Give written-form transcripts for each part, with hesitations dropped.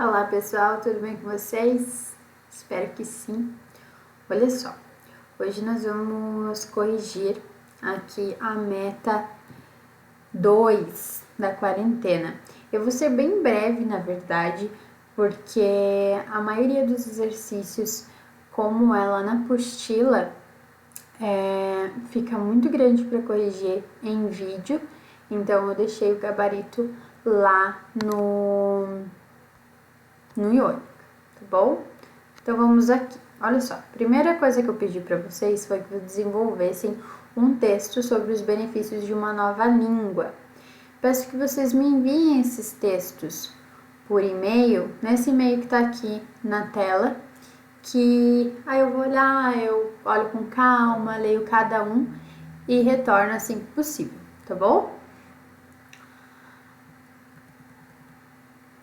Olá pessoal, tudo bem com vocês? Espero que sim. Olha só, hoje nós vamos corrigir aqui a meta 2 da quarentena. Eu vou ser bem breve, na verdade, porque a maioria dos exercícios, como ela na apostila, fica muito grande para corrigir em vídeo, então eu deixei o gabarito lá no Iônica, tá bom? Então vamos aqui. Olha só, a primeira coisa que eu pedi para vocês foi que desenvolvessem um texto sobre os benefícios de uma nova língua. Peço que vocês me enviem esses textos por e-mail, nesse e-mail que está aqui na tela, que aí eu vou olhar, eu olho com calma, leio cada um e retorno assim que possível, tá bom?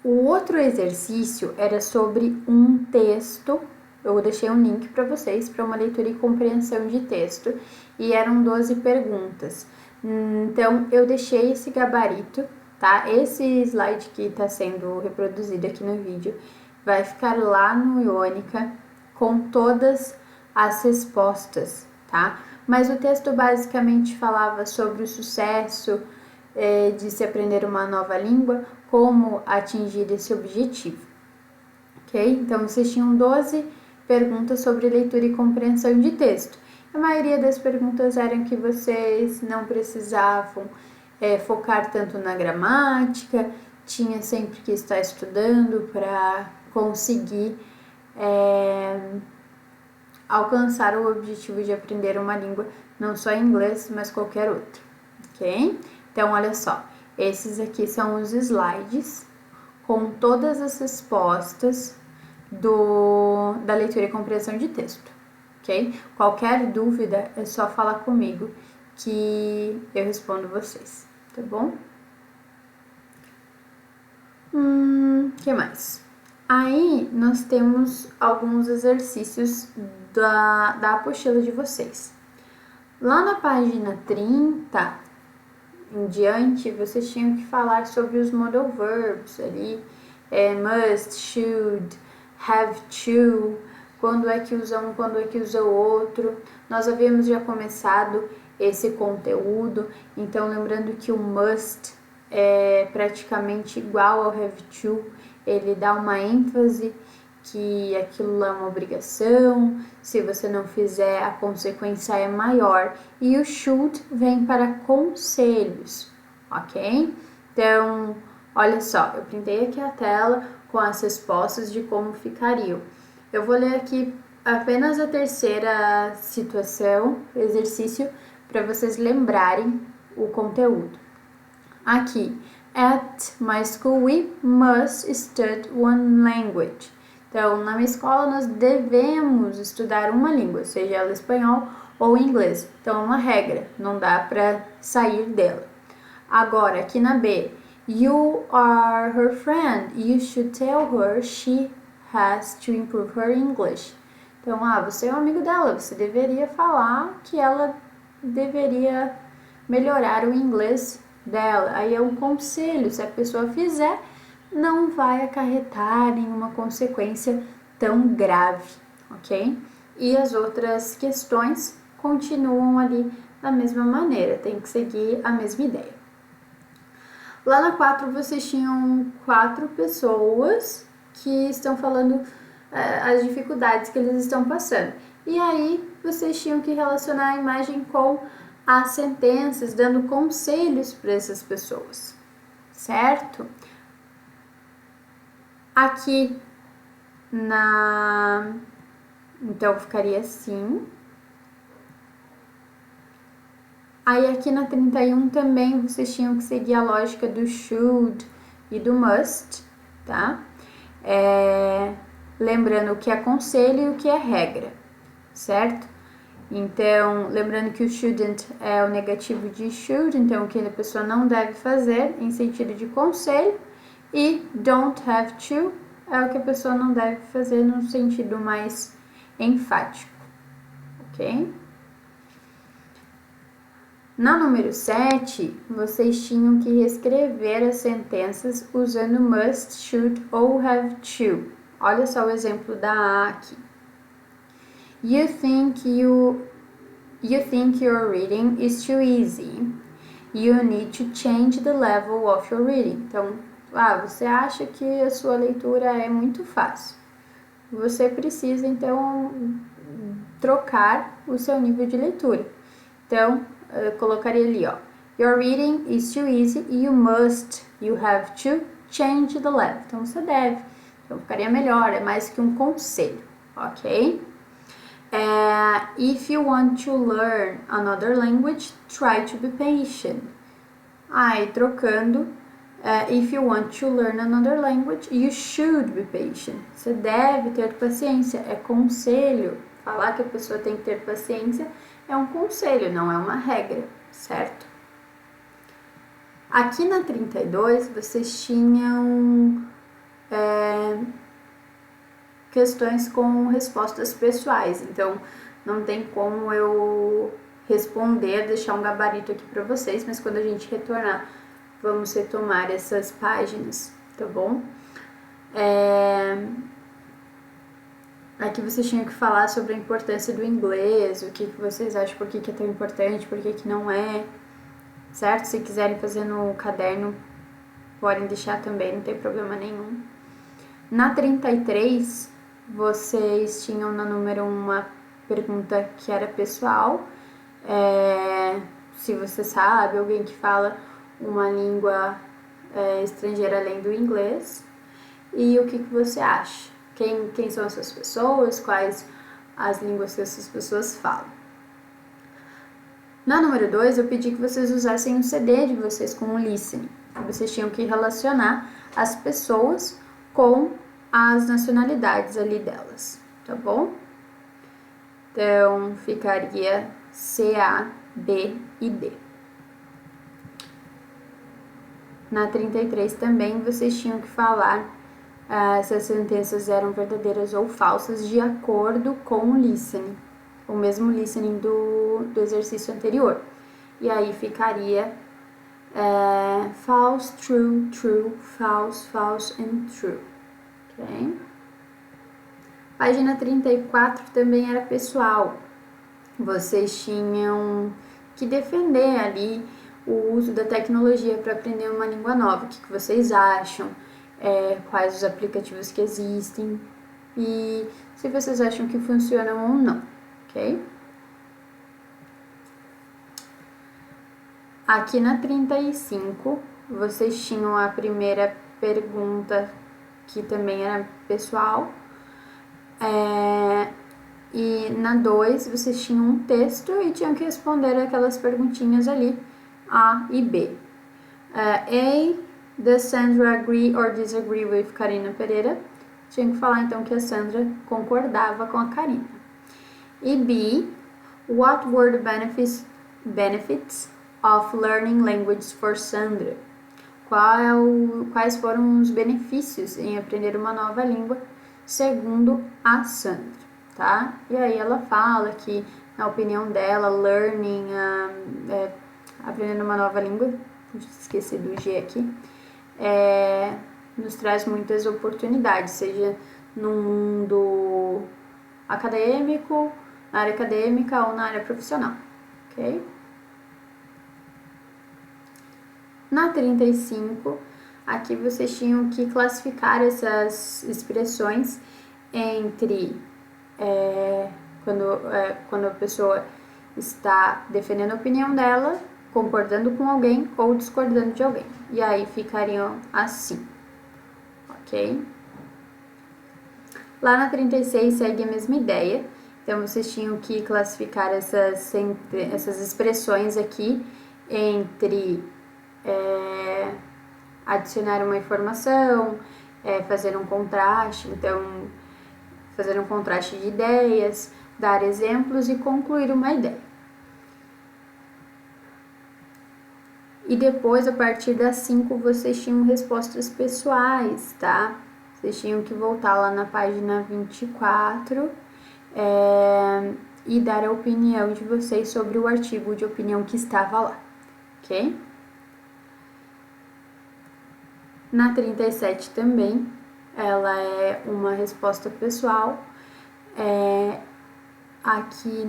O outro exercício era sobre um texto. Eu deixei um link para vocês para uma leitura e compreensão de texto e eram 12 perguntas. Então eu deixei esse gabarito, tá? Esse slide que está sendo reproduzido aqui no vídeo vai ficar lá no Iônica com todas as respostas, tá? Mas o texto basicamente falava sobre o sucesso de se aprender uma nova língua, como atingir esse objetivo, ok? Então vocês tinham 12 perguntas sobre leitura e compreensão de texto. A maioria das perguntas eram que vocês não precisavam focar tanto na gramática, tinha sempre que estar estudando para conseguir alcançar o objetivo de aprender uma língua, não só inglês, mas qualquer outra, ok? Então, olha só, esses aqui são os slides com todas as respostas da leitura e compreensão de texto, ok? Qualquer dúvida é só falar comigo que eu respondo vocês, tá bom? Que mais? Aí nós temos alguns exercícios da apostila de vocês. Lá na página 30 em diante, vocês tinham que falar sobre os modal verbs ali, must, should, have to, quando é que usa um, quando é que usa o outro. Nós havíamos já começado esse conteúdo, então lembrando que o must é praticamente igual ao have to, ele dá uma ênfase que aquilo lá é uma obrigação, se você não fizer a consequência é maior, e o should vem para conselhos, ok? Então, olha só, eu printei aqui a tela com as respostas de como ficariam. Eu vou ler aqui apenas a terceira situação, exercício, para vocês lembrarem o conteúdo. Aqui, at my school we must study one language. Então, na minha escola nós devemos estudar uma língua, seja ela espanhol ou inglês. Então, é uma regra, não dá para sair dela. Agora, aqui na B, you are her friend, you should tell her she has to improve her English. Então, você é um amigo dela, você deveria falar que ela deveria melhorar o inglês dela. Aí é um conselho, se a pessoa fizer, não vai acarretar nenhuma consequência tão grave, ok? E as outras questões continuam ali da mesma maneira, tem que seguir a mesma ideia. Lá na 4 vocês tinham 4 pessoas que estão falando as dificuldades que eles estão passando. E aí vocês tinham que relacionar a imagem com as sentenças, dando conselhos para essas pessoas, certo? Aqui então ficaria assim. Aí aqui na 31 também vocês tinham que seguir a lógica do should e do must, tá? Lembrando o que é conselho e o que é regra, certo? Então, lembrando que o shouldn't é o negativo de should, então o que a pessoa não deve fazer em sentido de conselho, e don't have to é o que a pessoa não deve fazer no sentido mais enfático, ok? Na número 7, vocês tinham que reescrever as sentenças usando must, should ou have to. Olha só o exemplo da A aqui. You think your reading is too easy. You need to change the level of your reading. Então, você acha que a sua leitura é muito fácil. Você precisa, então, trocar o seu nível de leitura. Então, eu colocaria ali, ó. Your reading is too easy. You have to change the level. Então, você deve. Então, ficaria melhor. É mais que um conselho, ok? If you want to learn another language, try to be patient. Aí, trocando. If you want to learn another language, you should be patient. Você deve ter paciência. É conselho. Falar que a pessoa tem que ter paciência é um conselho, não é uma regra, certo? Aqui na 32, vocês tinham questões com respostas pessoais, então não tem como eu responder, deixar um gabarito aqui para vocês, mas quando a gente retornar, vamos retomar essas páginas, tá bom? Aqui vocês tinham que falar sobre a importância do inglês, o que vocês acham, por que é tão importante, por que não é, certo? Se quiserem fazer no caderno, podem deixar também, não tem problema nenhum. Na 33, vocês tinham na número 1 uma pergunta que era pessoal, se você sabe, alguém que fala uma língua estrangeira além do inglês, e o que você acha? Quem são essas pessoas, quais as línguas que essas pessoas falam. Na número 2, eu pedi que vocês usassem o CD de vocês com o listening. Vocês tinham que relacionar as pessoas com as nacionalidades ali delas, tá bom? Então, ficaria C, A, B e D. Na 33 também, vocês tinham que falar se as sentenças eram verdadeiras ou falsas de acordo com o listening, o mesmo listening do exercício anterior. E aí ficaria false, true, true, false, false and true. Okay? Página 34 também era pessoal. Vocês tinham que defender ali o uso da tecnologia para aprender uma língua nova. O que vocês acham? Quais os aplicativos que existem e se vocês acham que funcionam ou não, ok? Aqui na 35, vocês tinham a primeira pergunta, que também era pessoal, e na 2, vocês tinham um texto e tinham que responder aquelas perguntinhas ali, A e B. Does Sandra agree or disagree with Karina Pereira? Tinha que falar então que a Sandra concordava com a Karina. E B, what were the benefits of learning languages for Sandra? Quais foram os benefícios em aprender uma nova língua segundo a Sandra, tá? E aí ela fala que, na opinião dela, aprendendo uma nova língua, esqueci do G aqui, nos traz muitas oportunidades, seja no mundo acadêmico, na área acadêmica ou na área profissional, ok? Na 35, aqui vocês tinham que classificar essas expressões entre quando a pessoa está defendendo a opinião dela, concordando com alguém ou discordando de alguém. E aí ficariam assim, ok? Lá na 36 segue a mesma ideia. Então, vocês tinham que classificar essas expressões aqui entre adicionar uma informação, fazer um contraste, então, fazer um contraste de ideias, dar exemplos e concluir uma ideia. E depois, a partir das 5, vocês tinham respostas pessoais, tá? Vocês tinham que voltar lá na página 24 e dar a opinião de vocês sobre o artigo de opinião que estava lá, ok? Na 37 também, ela é uma resposta pessoal. Aqui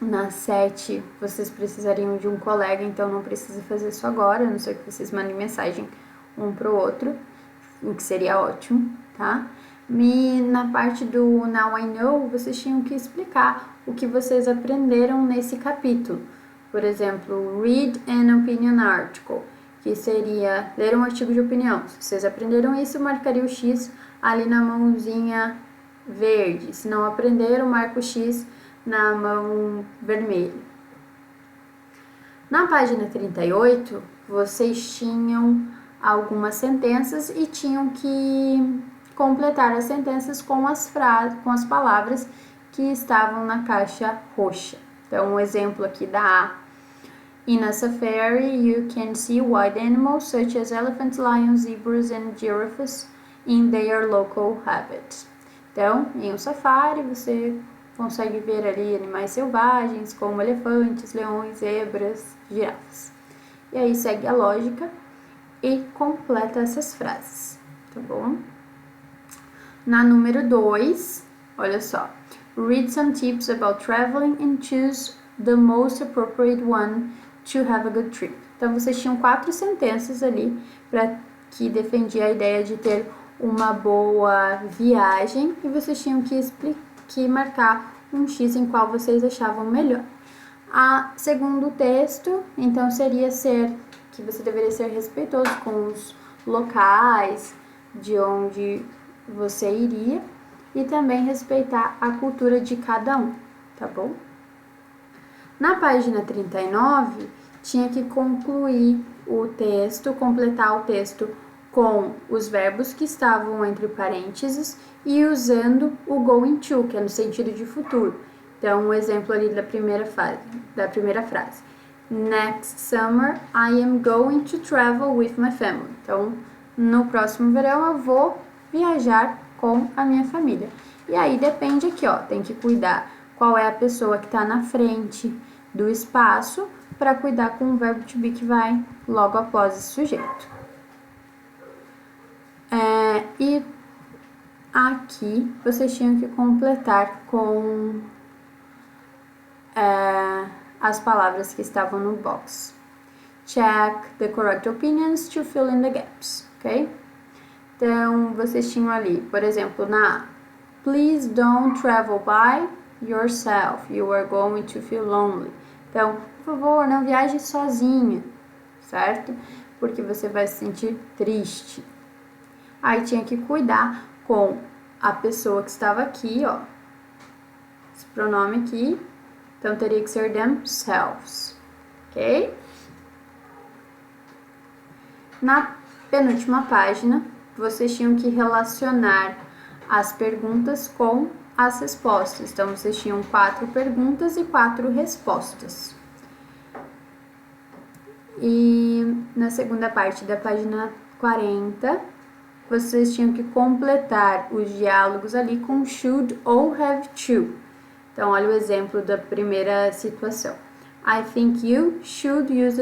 na 7, vocês precisariam de um colega, então não precisa fazer isso agora, a não ser que vocês mandem mensagem um pro outro, o que seria ótimo, tá? E na parte do Now I Know, vocês tinham que explicar o que vocês aprenderam nesse capítulo. Por exemplo, read an opinion article, que seria ler um artigo de opinião. Se vocês aprenderam isso, marcaria o X ali na mãozinha verde. Se não aprenderam, marca o X na mão vermelha. Na página 38, vocês tinham algumas sentenças e tinham que completar as sentenças com as palavras que estavam na caixa roxa. Então, um exemplo aqui da A. In a safari, you can see wild animals such as elephants, lions, zebras and giraffes in their local habitat. Então, em um safari, você consegue ver ali animais selvagens como elefantes, leões, zebras, girafas. E aí segue a lógica e completa essas frases, tá bom? Na número 2, olha só. Read some tips about traveling and choose the most appropriate one to have a good trip. Então, vocês tinham 4 sentenças ali para que defendia a ideia de ter uma boa viagem e vocês tinham que marcar um X em qual vocês achavam melhor. A segundo texto, então, seria que você deveria ser respeitoso com os locais de onde você iria e também respeitar a cultura de cada um, tá bom? Na página 39, tinha que concluir o texto, completar o texto com os verbos que estavam entre parênteses e usando o going to, que é no sentido de futuro. Então, um exemplo ali da primeira frase. Next summer, I am going to travel with my family. Então, no próximo verão eu vou viajar com a minha família. E aí depende aqui, ó, tem que cuidar qual é a pessoa que está na frente do espaço para cuidar com o verbo to be que vai logo após esse sujeito. E aqui vocês tinham que completar com as palavras que estavam no box. Check the correct opinions to fill in the gaps, ok? Então, vocês tinham ali, por exemplo, na Please don't travel by yourself, you are going to feel lonely. Então, por favor, não viaje sozinha, certo? Porque você vai se sentir triste. Aí tinha que cuidar com a pessoa que estava aqui, ó. Esse pronome aqui, então teria que ser themselves, ok? Na penúltima página, vocês tinham que relacionar as perguntas com as respostas. Então, vocês tinham 4 perguntas e 4 respostas. E na segunda parte da página 40, vocês tinham que completar os diálogos ali com should ou have to. Então, olha o exemplo da primeira situação. I think you should use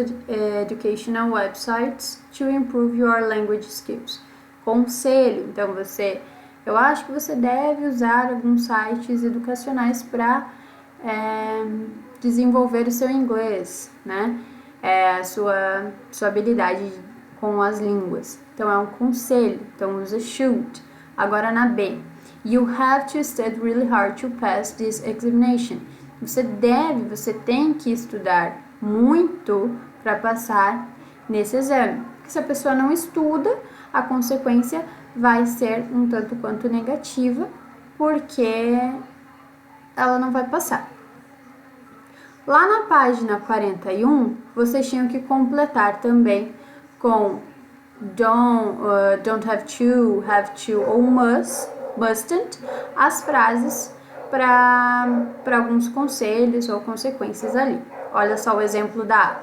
educational websites to improve your language skills. Conselho, então eu acho que você deve usar alguns sites educacionais para desenvolver o seu inglês, né? A sua habilidade com as línguas. Então, é um conselho, então usa should. Agora na B. You have to study really hard to pass this examination. Você tem que estudar muito para passar nesse exame. Porque se a pessoa não estuda, a consequência vai ser um tanto quanto negativa, porque ela não vai passar. Lá na página 41, vocês tinham que completar também com don't have to ou mustn't, as frases para alguns conselhos ou consequências ali. Olha só o exemplo da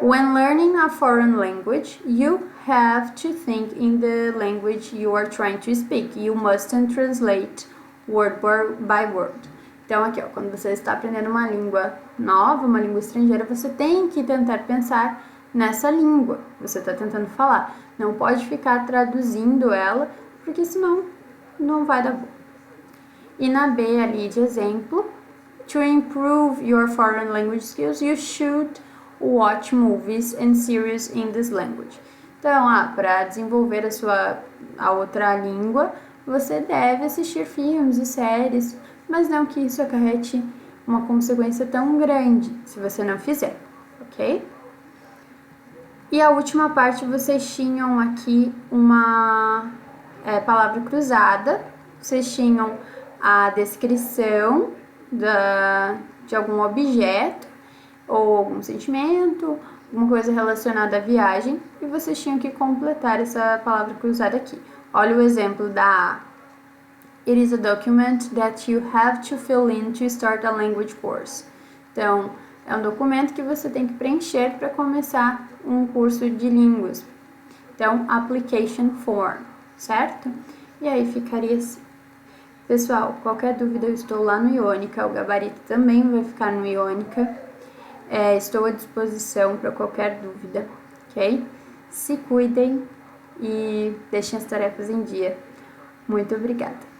When learning a foreign language, you have to think in the language you are trying to speak. You mustn't translate word by word. Então, aqui, ó, quando você está aprendendo uma língua nova, uma língua estrangeira, você tem que tentar pensar nessa língua que você está tentando falar. Não pode ficar traduzindo ela, porque senão não vai dar bom. E na B ali de exemplo, to improve your foreign language skills, you should watch movies and series in this language. Então, para desenvolver a outra língua, você deve assistir filmes e séries, mas não que isso acarrete uma consequência tão grande se você não fizer, ok? E a última parte, vocês tinham aqui uma palavra cruzada, vocês tinham a descrição de algum objeto ou algum sentimento, alguma coisa relacionada à viagem, e vocês tinham que completar essa palavra cruzada aqui. Olha o exemplo da A. It is a document that you have to fill in to start a language course. Então, é um documento que você tem que preencher para começar um curso de línguas. Então, application form, certo? E aí ficaria assim. Pessoal, qualquer dúvida eu estou lá no Ionica, o gabarito também vai ficar no Ionica. Estou à disposição para qualquer dúvida, ok? Se cuidem e deixem as tarefas em dia. Muito obrigada!